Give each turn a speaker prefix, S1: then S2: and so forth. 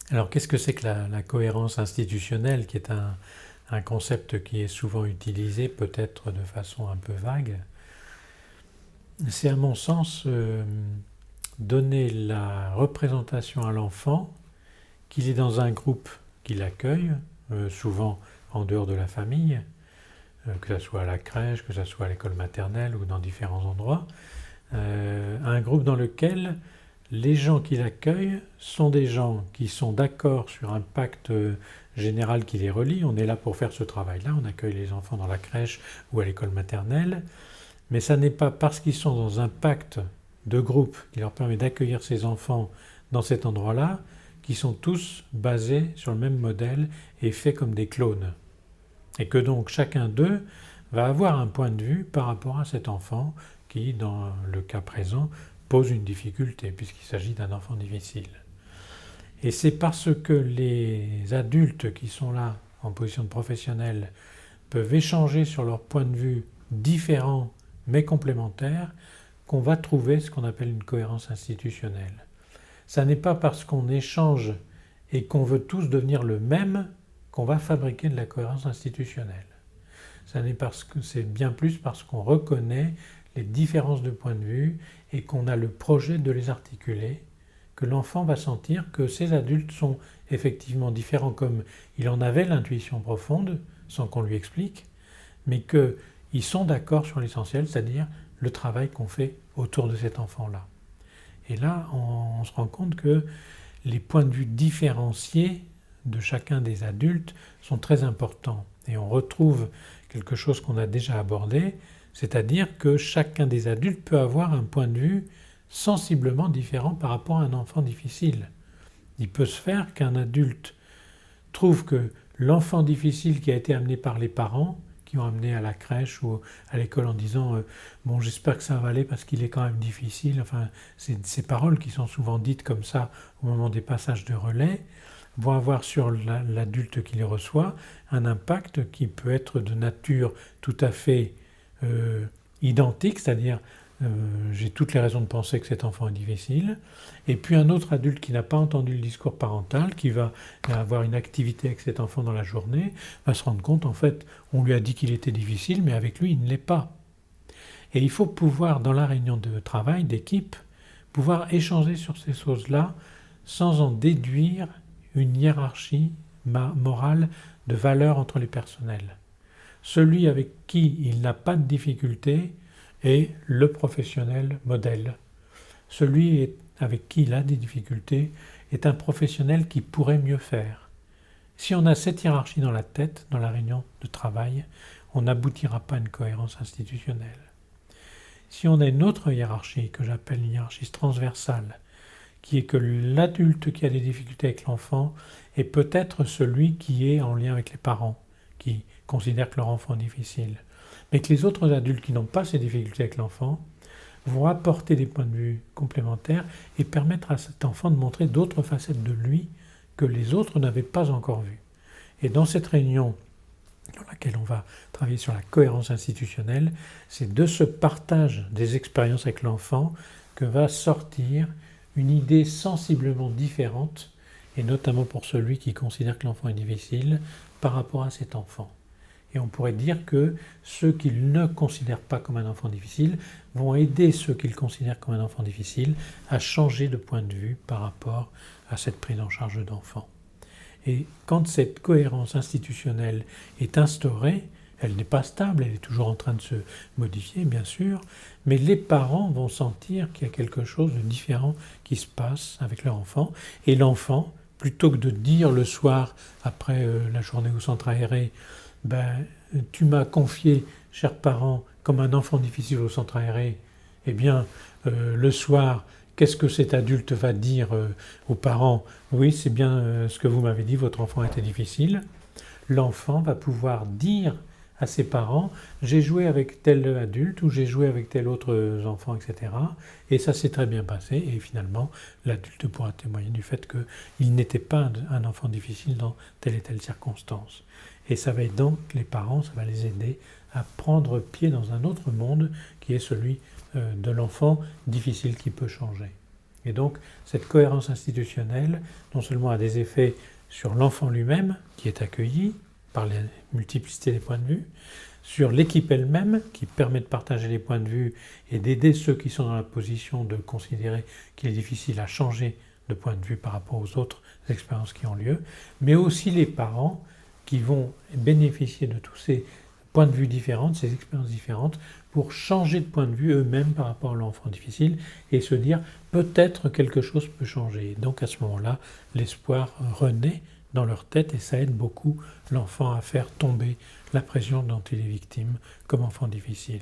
S1: Alors, qu'est-ce que c'est que la cohérence institutionnelle, qui est un concept qui est souvent utilisé, peut-être de façon un peu vague? C'est à mon sens donner la représentation à l'enfant qu'il est dans un groupe qui l'accueille, souvent en dehors de la famille, que ce soit à la crèche, que ce soit à l'école maternelle ou dans différents endroits, un groupe dans lequel les gens qui l'accueillent sont des gens qui sont d'accord sur un pacte général qui les relie. On est là pour faire ce travail-là, on accueille les enfants dans la crèche ou à l'école maternelle, mais ça n'est pas parce qu'ils sont dans un pacte de groupe qui leur permet d'accueillir ces enfants dans cet endroit-là qu'ils sont tous basés sur le même modèle et faits comme des clones. Et que donc chacun d'eux va avoir un point de vue par rapport à cet enfant qui, dans le cas présent, pose une difficulté puisqu'il s'agit d'un enfant difficile. Et c'est parce que les adultes qui sont là en position de professionnels peuvent échanger sur leurs points de vue différents mais complémentaires qu'on va trouver ce qu'on appelle une cohérence institutionnelle. Ça n'est pas parce qu'on échange et qu'on veut tous devenir le même qu'on va fabriquer de la cohérence institutionnelle. Ça n'est parce que c'est bien plus parce qu'on reconnaît les différences de point de vue et qu'on a le projet de les articuler, que l'enfant va sentir que ces adultes sont effectivement différents comme il en avait l'intuition profonde, sans qu'on lui explique, mais qu'ils sont d'accord sur l'essentiel, c'est-à-dire le travail qu'on fait autour de cet enfant-là. Et là, on se rend compte que les points de vue différenciés de chacun des adultes sont très importants. Et on retrouve quelque chose qu'on a déjà abordé, c'est-à-dire que chacun des adultes peut avoir un point de vue sensiblement différent par rapport à un enfant difficile. Il peut se faire qu'un adulte trouve que l'enfant difficile qui a été amené par les parents, qui ont amené à la crèche ou à l'école en disant bon, j'espère que ça va aller parce qu'il est quand même difficile, enfin c'est ces paroles qui sont souvent dites comme ça au moment des passages de relais, vont avoir sur l'adulte qui les reçoit un impact qui peut être de nature tout à fait identique, c'est-à-dire j'ai toutes les raisons de penser que cet enfant est difficile, et puis un autre adulte qui n'a pas entendu le discours parental, qui va avoir une activité avec cet enfant dans la journée, va se rendre compte, en fait, on lui a dit qu'il était difficile, mais avec lui, il ne l'est pas. Et il faut pouvoir, dans la réunion de travail, d'équipe, pouvoir échanger sur ces choses-là sans en déduire une hiérarchie morale de valeurs entre les personnels. Celui avec qui il n'a pas de difficulté est le professionnel modèle. Celui avec qui il a des difficultés est un professionnel qui pourrait mieux faire. Si on a cette hiérarchie dans la tête, dans la réunion de travail, on n'aboutira pas à une cohérence institutionnelle. Si on a une autre hiérarchie, que j'appelle une hiérarchie transversale, qui est que l'adulte qui a des difficultés avec l'enfant est peut-être celui qui est en lien avec les parents, qui considèrent que leur enfant est difficile, mais que les autres adultes qui n'ont pas ces difficultés avec l'enfant vont apporter des points de vue complémentaires et permettre à cet enfant de montrer d'autres facettes de lui que les autres n'avaient pas encore vues. Et dans cette réunion dans laquelle on va travailler sur la cohérence institutionnelle, c'est de ce partage des expériences avec l'enfant que va sortir une idée sensiblement différente, et notamment pour celui qui considère que l'enfant est difficile, par rapport à cet enfant. Et on pourrait dire que ceux qu'il ne considèrent pas comme un enfant difficile vont aider ceux qu'ils considèrent comme un enfant difficile à changer de point de vue par rapport à cette prise en charge d'enfant. Et quand cette cohérence institutionnelle est instaurée, elle n'est pas stable, elle est toujours en train de se modifier, bien sûr, mais les parents vont sentir qu'il y a quelque chose de différent qui se passe avec leur enfant. Et l'enfant, plutôt que de dire le soir, après la journée au centre aéré, ben, tu m'as confié, chers parents, comme un enfant difficile au centre aéré, eh bien, le soir, qu'est-ce que cet adulte va dire aux parents? Oui, c'est bien ce que vous m'avez dit, votre enfant était difficile. L'enfant va pouvoir dire à ses parents, j'ai joué avec tel adulte ou j'ai joué avec tel autre enfant, etc. Et ça s'est très bien passé. Et finalement, l'adulte pourra témoigner du fait qu'il n'était pas un enfant difficile dans telle et telle circonstance. Et ça va être donc les parents, ça va les aider à prendre pied dans un autre monde qui est celui de l'enfant difficile qui peut changer. Et donc cette cohérence institutionnelle, non seulement a des effets sur l'enfant lui-même, qui est accueilli par la multiplicité des points de vue, sur l'équipe elle-même, qui permet de partager les points de vue et d'aider ceux qui sont dans la position de considérer qu'il est difficile à changer de point de vue par rapport aux autres expériences qui ont lieu, mais aussi les parents qui vont bénéficier de tous ces points de vue différents, de ces expériences différentes, pour changer de point de vue eux-mêmes par rapport à l'enfant difficile et se dire peut-être quelque chose peut changer. Et donc à ce moment-là, l'espoir renaît dans leur tête et ça aide beaucoup l'enfant à faire tomber la pression dont il est victime comme enfant difficile.